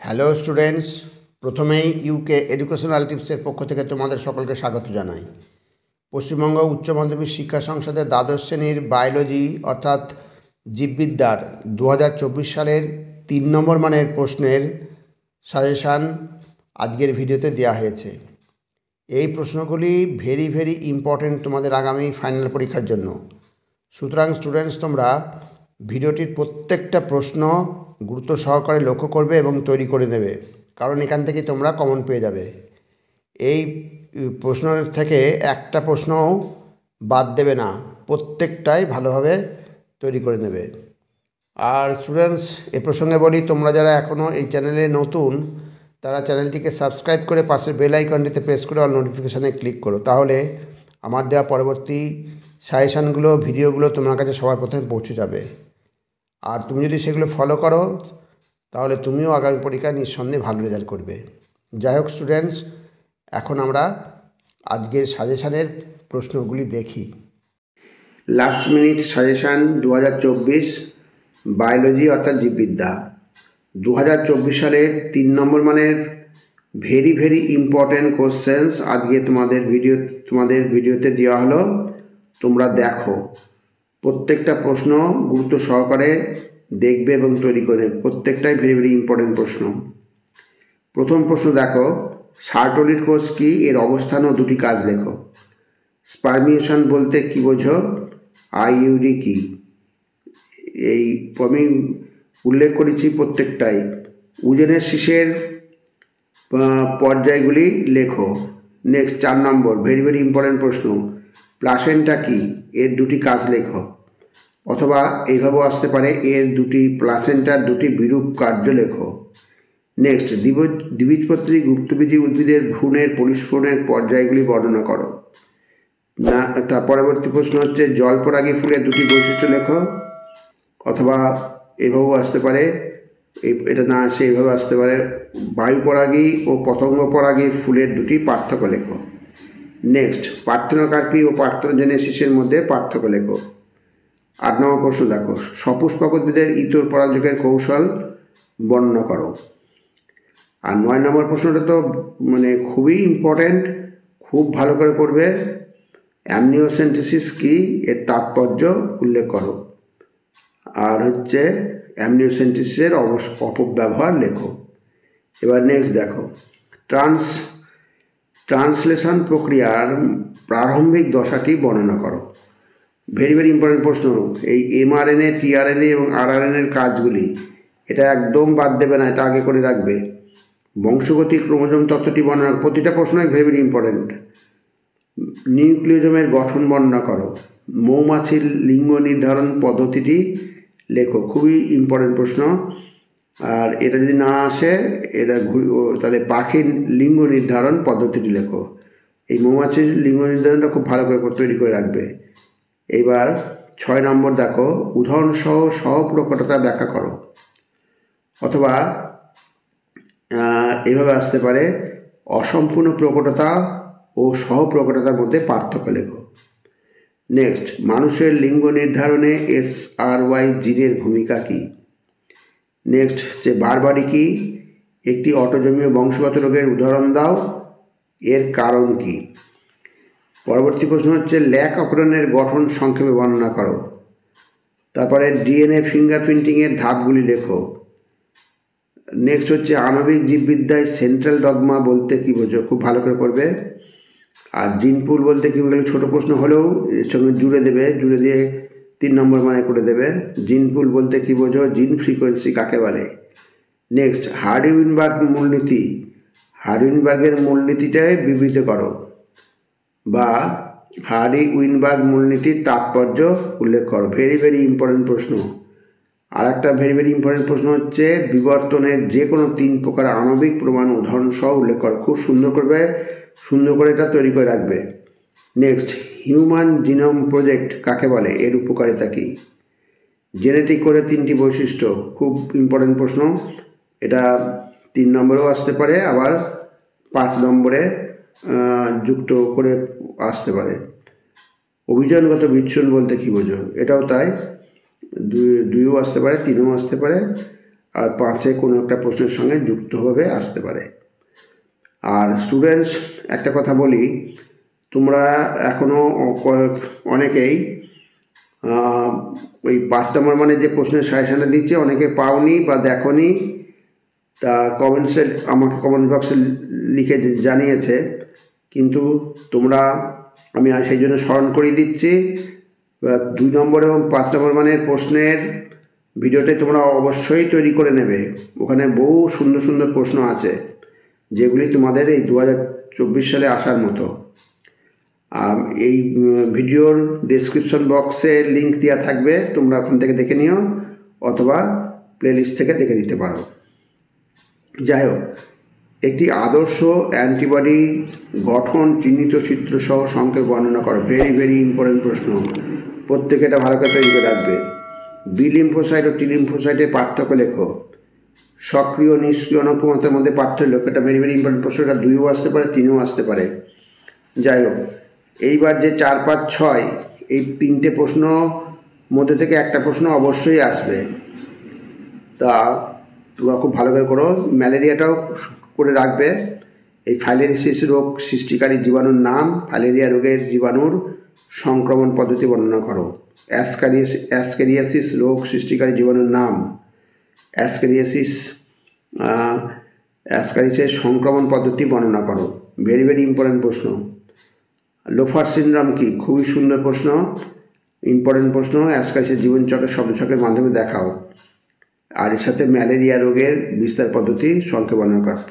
Hello students, প্রথমেই UK educational টিপসের পক্ষ থেকে তোমাদের সকলকে স্বাগত জানাই। পশ্চিমবঙ্গ উচ্চ মাধ্যমিক শিক্ষা সংসদের দ্বাদশ শ্রেণীর বায়োলজি অর্থাৎ জীববিদ্যার 2024 সালের 3 নম্বর মানের প্রশ্নের সাজেশান আজকের ভিডিওতে দেওয়া হয়েছে। এই প্রশ্নগুলি ভেরি ইম্পর্টেন্ট তোমাদের আগামী ফাইনাল পরীক্ষার জন্য। সুতরাং স্টুডেন্টস, তোমরা ভিডিওটির প্রত্যেকটা প্রশ্ন গুরুত্ব সহকারে লক্ষ্য করবে এবং তৈরি করে নেবে, কারণ এখান থেকে তোমরা কমন পেয়ে যাবে। এই প্রশ্ন থেকে একটা প্রশ্নও বাদ দেবে না, প্রত্যেকটাই ভালোভাবে তৈরি করে নেবে। আর স্টুডেন্টস, এ প্রসঙ্গে বলি, তোমরা যারা এখনও এই চ্যানেলে নতুন তারা চ্যানেলটিকে সাবস্ক্রাইব করে পাশের বেল আইকনটিতে প্রেস করে অল নোটিফিকেশানে ক্লিক করো, তাহলে আমার দেওয়া পরবর্তী সাজেশানগুলো ভিডিওগুলো তোমার কাছে সবার প্রথমে পৌঁছে যাবে। আর তুমি যদি সেগুলো ফলো করো তাহলে তুমিও আগামী পরীক্ষায় নিঃসন্দেহে ভালো রেজাল্ট করবে। যাই হোক স্টুডেন্টস, এখন আমরা আজকের সাজেশানের প্রশ্নগুলি দেখি। লাস্ট মিনিট সাজেশান 2024 বায়োলজি অর্থাৎ জীববিদ্যা 2024 সালের 3 নম্বর মানের ভেরি ইম্পর্টেন্ট কোশ্চেন্স আজকে তোমাদের ভিডিওতে দেওয়া হলো। তোমরা দেখো, প্রত্যেকটা প্রশ্ন গুরুত্ব সহকারে দেখবে এবং তৈরি করে নেবে। প্রত্যেকটাই ভেরি ইম্পর্টেন্ট প্রশ্ন। প্রথম প্রশ্ন দেখো, সার্টোলিড কোষ কি, এর অবস্থান ও দুটি কাজ লেখো। স্পার্মিয়েশন বলতে কি বোঝো, আইইউডি কি, এই আমি উল্লেখ করেছি প্রত্যেকটাই। উজেনের শীষের পর্যায়গুলি লেখো। নেক্সট 4 নম্বর ভেরি ইম্পর্টেন্ট প্রশ্ন, প্লাসেন্টা কি, এর দুটি কাজ লেখো। অথবা এইভাবেও আসতে পারে, এর দুটি প্লাসেন্টার দুটি বিরূপ কার্য লেখো। নেক্সট দ্বিবীজপত্রী গুপ্তবীজী উদ্ভিদের ভ্রূণের পরিস্ফুরণের পর্যায়গুলি বর্ণনা করো। না, তার পরবর্তী প্রশ্ন হচ্ছে জলপরাগী ফুলের দুটি বৈশিষ্ট্য লেখো। অথবা এভাবেও আসতে পারে, এটা না আসে এইভাবে আসতে পারে, বায়ুপরাগী ও পতঙ্গ পরাগী ফুলের দুটি পার্থক্য লেখো। নেক্সট পার্থেনোকার্পি ও পার্থেনোজেনেসিসের মধ্যে পার্থক্য লেখো। 8 নম্বর প্রশ্ন দেখো, সপুষ্পক উদ্ভিদের ইতর পরাগযোগের কৌশল বর্ণনা করো। আর 9 নম্বর প্রশ্নটা তো খুবই ইম্পর্ট্যান্ট, খুব ভালো করে করবে। অ্যামনিওসেন্টেসিস কি, এর তাৎপর্য উল্লেখ করো। আর হচ্ছে অ্যামনিওসেন্টেসিসের অপব্যবহার লেখো। এবার নেক্সট দেখো, ট্রান্সলেশন প্রক্রিয়ার প্রারম্ভিক দশাটি বর্ণনা করো। ভেরি ইম্পর্টেন্ট প্রশ্ন। এই mRNA, tRNA এবং rRNA এর কাজগুলি এটা একদম বাদ দেবে না, এটা আগে করে রাখবে। বংশগতি ক্রোমোজোম তত্ত্বটি বর্ণনা, প্রতিটা প্রশ্নই ভেরি ইম্পর্টেন্ট। নিউক্লিওজোমের গঠন বর্ণনা করো। মৌমাছির লিঙ্গ নির্ধারণ পদ্ধতিটি লেখো। খুবই ইম্পর্টেন্ট প্রশ্ন। আর এটা যদি না আসে, তাহলে পাখির লিঙ্গ নির্ধারণ পদ্ধতিটি লেখো। এই মৌমাছির লিঙ্গ নির্ধারণটা খুব ভালো করে তৈরি করে রাখবে। এইবার 6 নম্বর দেখো, উদাহরণসহ সহপ্রকটতা ব্যাখ্যা করো। অথবা এভাবে আসতে পারে, অসম্পূর্ণ প্রকটতা ও সহপ্রকটতার মধ্যে পার্থক্য লেখো। নেক্সট মানুষের লিঙ্গ নির্ধারণে SRY জিনের ভূমিকা কী। নেক্সট যে বারবারি কি, একটি অটোজমীয় বংশগত রোগের উদাহরণ দাও, এর কারণ কি। পরবর্তী প্রশ্ন হচ্ছে ল্যাক অপরণের গঠন সংক্ষেপে বর্ণনা করো। তারপরে DNA ফিঙ্গারপ্রিন্টিংয়ের ধাপগুলি লেখো। নেক্সট হচ্ছে আণবিক জীববিদ্যায় সেন্ট্রাল ডগমা বলতে কী বোঝো, খুব ভালো করে করবে। আর জিনপুল বলতে কী বোঝো, ছোটো প্রশ্ন হলেও এর সঙ্গে জুড়ে দিয়ে 3 নম্বর মানে করে দেবে। জিনপুল বলতে কী বোঝো, জিন ফ্রিকোয়েন্সি কাকে বলে। নেক্সট হার্ডি-উইনবার্গের মূলনীতিটাই বিবৃত করো, বা হার্ডি-উইনবার্গ মূলনীতির তাৎপর্য উল্লেখ করো। ভেরি ইম্পর্টেন্ট প্রশ্ন। আর একটা ভেরি ইম্পর্টেন্ট প্রশ্ন হচ্ছে বিবর্তনের যে কোনো 3 প্রকার আণবিক প্রমাণ উদাহরণ সহ উল্লেখ করো। খুব সুন্দর করে এটা তৈরি করে রাখবে। নেক্সট হিউম্যান জিনোম প্রজেক্ট কাকে বলে, এর উপকারিতা কী। জেনেটিক করে 3টি বৈশিষ্ট্য, খুব ইম্পর্টেন্ট প্রশ্ন। এটা 3 নম্বরেও আসতে পারে, আবার 5 নম্বরে যুক্ত করে আসতে পারে। অভিযানগত বিচ্ছুরণ বলতে কী বোঝো, এটাও তাই, 2ও আসতে পারে, 3ও আসতে পারে, আর 5-এ কোনো একটা প্রশ্নের সঙ্গে যুক্তভাবে আসতে পারে। আর স্টুডেন্টস, একটা কথা বলি, তোমরা এখনও অনেকেই ওই 5 নম্বর মানে যে প্রশ্নের সাজেশনটা দিচ্ছে অনেকে পাওনি বা দেখোনি, তা কমেন্টসে আমাকে কমেন্ট বক্সে লিখে জানিয়েছে, কিন্তু তোমরা আমি সেই জন্য স্মরণ করিয়ে দিচ্ছি। 2 নম্বর এবং 5 নম্বর মানের প্রশ্নের ভিডিওটি তোমরা অবশ্যই তৈরি করে নেবে। ওখানে বহু সুন্দর সুন্দর প্রশ্ন আছে যেগুলি তোমাদের এই 2024 সালে আসার মতো। এই ভিডিওর ডেসক্রিপশন বক্সে লিঙ্ক দেওয়া থাকবে, তোমরা ওখান থেকে দেখে নিও অথবা প্লেলিস্ট থেকে দেখে নিতে পারো। যাই হোক, একটি আদর্শ অ্যান্টিবডি গঠন চিহ্নিত চিত্রসহ সংক্ষেপ বর্ণনা করো। ভেরি ভেরি ইম্পর্টেন্ট প্রশ্ন, প্রত্যেকে এটা ভালো করে তৈরি করে রাখবে। বি লিম্ফোসাইট ও টি লিম্ফোসাইটের পার্থক্য লেখো। সক্রিয় নিষ্ক্রিয় অনুক্ষমতার মধ্যে পার্থক্য লেখো। এটা ভেরি ভেরি ইম্পর্টেন্ট প্রশ্ন, এটা 2ও আসতে পারে, 3ও আসতে পারে। যাই হোক, এইবার যে 4, 5, 6 এই 3টে প্রশ্ন মধ্যে থেকে একটা প্রশ্ন অবশ্যই আসবে, তা তোমরা খুব ভালো করে করো। ম্যালেরিয়াটাও করে রাখবে। এই ফাইলেরিয়াসিস রোগ সৃষ্টিকারী জীবাণুর নাম, ফাইলেরিয়া রোগের জীবাণুর সংক্রমণ পদ্ধতি বর্ণনা করো। অ্যাসকেরিয়াসিস রোগ সৃষ্টিকারী জীবাণুর নাম, অ্যাসকেরিয়াসিসের সংক্রমণ পদ্ধতি বর্ণনা করো। ভেরি ভেরি ইম্পর্টেন্ট প্রশ্ন। লোফার সিনড্রোম কি? খুবই সুন্দর প্রশ্ন, ইম্পর্টেন্ট প্রশ্ন। অ্যাসকেরিয়াসিস জীবনচক্রের শব্দচক্রের মাধ্যমে দেখাও। আর এর সাথে ম্যালেরিয়া রোগের বিস্তার পদ্ধতি সংক্ষেপে বর্ণনা করো।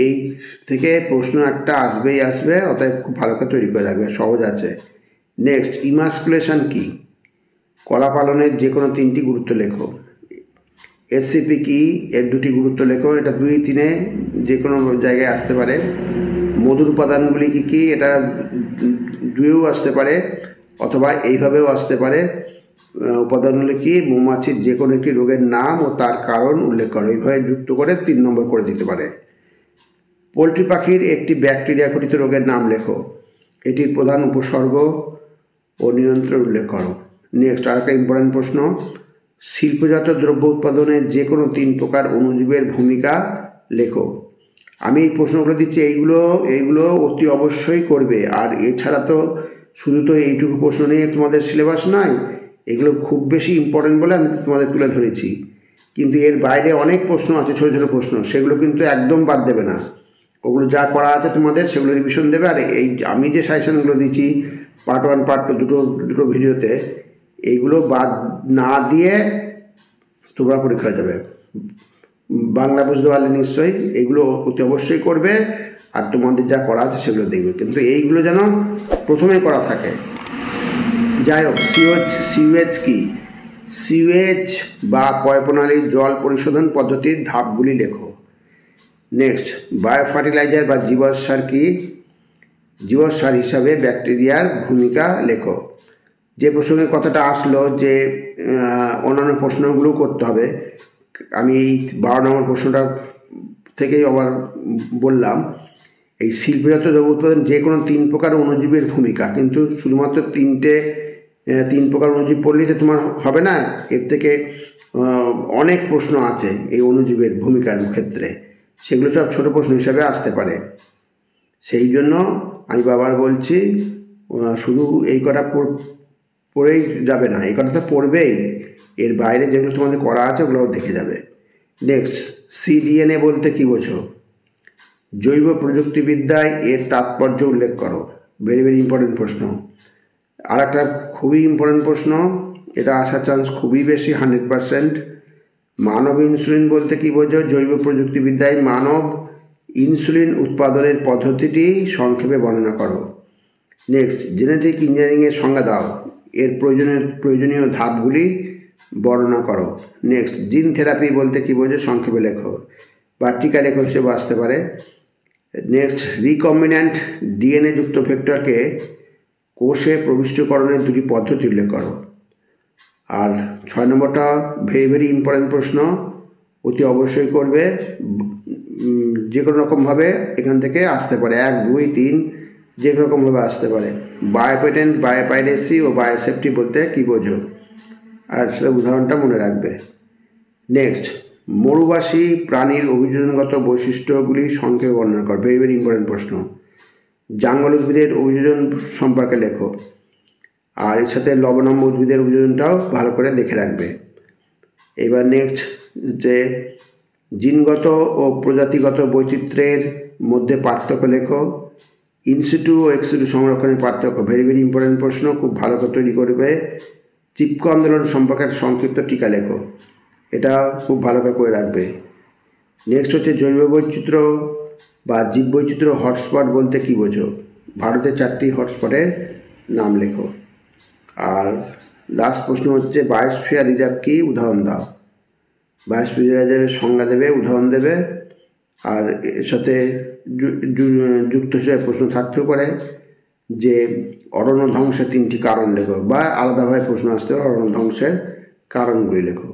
এই থেকে প্রশ্ন একটা আসবেই আসবে, অতএব খুব ভালো করে তৈরি করে রাখবে, সহজ আছে। নেক্সট, ইমাস্কুলেশন কি? কলা পালনের যে কোনো 3টি গুরুত্ব লেখো। এসসিপি কি? এর 2টি গুরুত্ব লেখো। এটা 2, 3-এ যে কোনো জায়গায় আসতে পারে। মধুর উপাদানগুলি কী কী? এটা 2এও আসতে পারে অথবা এইভাবেও আসতে পারে। উপাদানগুলি কি? মৌমাছির যে কোনো একটি রোগের নাম ও তার কারণ উল্লেখ করো। এইভাবে যুক্ত করে 3 নম্বর করে দিতে পারে। পোলট্রি পাখির একটি ব্যাকটেরিয়া ঘটিত রোগের নাম লেখো। এটির প্রধান উপসর্গ ও নিয়ন্ত্রণ উল্লেখ করো। নেক্সট, আরেকটা ইম্পর্টেন্ট প্রশ্ন, শিল্পজাত দ্রব্য উৎপাদনে যে কোনো 3 প্রকার অণুজীবের ভূমিকা লেখো। আমি এই প্রশ্নগুলো দিচ্ছি, এইগুলো অতি অবশ্যই করবে। আর এছাড়া তো শুধু তো এইটুকু প্রশ্ন নিয়ে তোমাদের সিলেবাস নাই, এগুলো খুব বেশি ইম্পর্টেন্ট বলে আমি তোমাদের তুলে ধরেছি। কিন্তু এর বাইরে অনেক প্রশ্ন আছে, ছোটো ছোটো প্রশ্ন, সেগুলো কিন্তু একদম বাদ দেবে না। ওগুলো যা করা আছে তোমাদের সেগুলো রিভিশন দেবে। আর এই আমি যে সাজেশনগুলো দিচ্ছি পার্ট 1, পার্ট 2 দুটো ভিডিওতে, এইগুলো বাদ না দিয়ে তোমরা পরীক্ষা যাবে। বাংলা বুঝতে পারলে নিশ্চয়ই এগুলো অতি অবশ্যই করবে, আর তোমাদের যা করা আছে সেগুলো দেখবে, কিন্তু এইগুলো যেন প্রথমে করা থাকে। যাই হোক, সিওয়েজ কি? সিওয়েজ বা পয়ঃপ্রণালীর জল পরিশোধন পদ্ধতির ধাপগুলি লেখো। নেক্সট, বায়োফার্টিলাইজার বা জীবাশ্ম কি? জীবাশ্ম হিসাবে ব্যাকটেরিয়ার ভূমিকা লেখো। যে প্রসঙ্গে কথাটা আসলো যে অন্যান্য প্রশ্নগুলো করতে হবে, আমি এই 12 নম্বর প্রশ্নটা থেকেই আবার বললাম। এই শিল্পজাত দ্রব্য উৎপাদন যে কোনো 3 প্রকার অণুজীবের ভূমিকা, কিন্তু শুধুমাত্র 3 প্রকার অণুজীব পড়লেই তো তোমার হবে না, এর থেকে অনেক প্রশ্ন আছে এই অণুজীবের ভূমিকার ক্ষেত্রে, সেগুলো সব ছোটো প্রশ্ন হিসাবে আসতে পারে। সেই জন্য আমি বারবার বলছি, শুধু এই কটা পড়েই যাবে না, এই কটা তো পড়বেই, এর বাইরে যেগুলো তোমাদের করা আছে ওগুলো দেখে যাবে। নেক্সট, সিডিএনএ বলতে কী বোঝো? জৈব প্রযুক্তিবিদ্যায় এর তাৎপর্য উল্লেখ করো। ভেরি ভেরি ইম্পর্টেন্ট প্রশ্ন। আর একটা খুবই ইম্পর্টেন্ট প্রশ্ন, এটা আসার চান্স খুবই বেশি, 100%। মানব ইনসুলিন বলতে কী বোঝো? জৈব প্রযুক্তিবিদ্যায় মানব ইনসুলিন উৎপাদনের পদ্ধতিটি সংক্ষেপে বর্ণনা করো। নেক্সট, জেনেটিক ইঞ্জিনিয়ারিংয়ের সংজ্ঞা দাও। এর প্রয়োজনীয় ধাপগুলি বর্ণনা করো। নেক্সট, জিন থেরাপি বলতে কী বোঝো? সংক্ষেপে লেখো বা টিকা লেখো হিসেবে আসতে পারে। নেক্সট, রিকম্বিন্যান্ট ডিএনএ যুক্ত ভেক্টরকে কোষে প্রবিষ্টকরণের 2টি পদ্ধতি উল্লেখ করো। আর 6 নম্বরটা ভেরি ভেরি ইম্পর্টেন্ট প্রশ্ন, অতি অবশ্যই করবে। যে কোনো রকমভাবে এখান থেকে আসতে পারে, 1, 2, 3 যে রকমভাবে আসতে পারে। বায়োপেটেন্ট, বায়োপাইরেসি ও বায়োসেফটি বলতে কী বোঝো? আর সেটা উদাহরণটা মনে রাখবে। নেক্সট, মরুবাসী প্রাণীর অভিযোজনগত বৈশিষ্ট্যগুলি সংক্ষেপে বর্ণনা কর। ভেরি ভেরি ইম্পর্টেন্ট প্রশ্ন। জাঙ্গল উদ্ভিদের অভিযোজন সম্পর্কে লেখো, আর এর সাথে লবণাম্য উদ্ভিদের অভিযোজনটাও ভালো করে দেখে রাখবে। এবার নেক্সট, যে জিনগত ও প্রজাতিগত বৈচিত্র্যের মধ্যে পার্থক্য লেখো। ইনসিটু ও এক্সিটু সংরক্ষণের পার্থক্য। ভেরি ভেরি ইম্পর্টেন্ট প্রশ্ন, খুব ভালো করে তৈরি করবে। চিপকো আন্দোলন সম্পর্কে সংক্ষিপ্ত টিকা লেখো, এটা খুব ভালো করে রাখবে। নেক্সট হচ্ছে জৈব বৈচিত্র্য বা জীববৈচিত্র্য হটস্পট বলতে কী বোঝো। ভারতের 4টি হটস্পটের নাম লেখো। আর লাস্ট প্রশ্ন হচ্ছে বায়োস্ফিয়ার রিজার্ভ কী, উদাহরণ দাও। বায়োস্ফিয়ার রিজার্ভের সংজ্ঞা দেবে, উদাহরণ দেবে। আর এর সাথে যুক্ত হিসেবে প্রশ্ন থাকতেও পারে যে অরণ্য ধ্বংসের 3টি কারণ লেখো, বা আলাদাভাবে প্রশ্ন আসতে পারে অরণ্য ধ্বংসের কারণগুলি লেখো।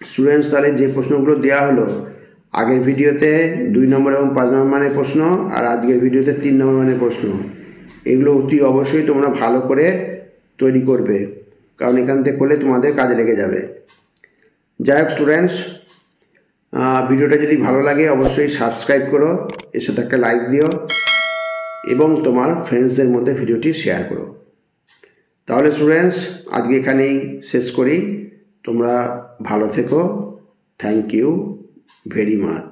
স্টুডেন্টস, তাহলে যে প্রশ্নগুলো দেওয়া হলো আগের ভিডিওতে 2 নম্বর এবং 5 নম্বর মানের প্রশ্ন, আর আজকের ভিডিওতে 3 নম্বর মানের প্রশ্ন, এগুলো অতি অবশ্যই তোমরা ভালো করে তৈরি করবে, কারণ এখান থেকে করলে তোমাদের কাজে লেগে যাবে। যাই হোক স্টুডেন্টস, ভিডিওটা যদি ভালো লাগে অবশ্যই সাবস্ক্রাইব করো, এর সাথে একটা লাইক দিও এবং তোমার ফ্রেন্ডসদের মধ্যে ভিডিওটি শেয়ার করো। তাহলে স্টুডেন্টস, আজকে এখানেই শেষ করি। তোমরা ভালো থেকো। Thank you very much.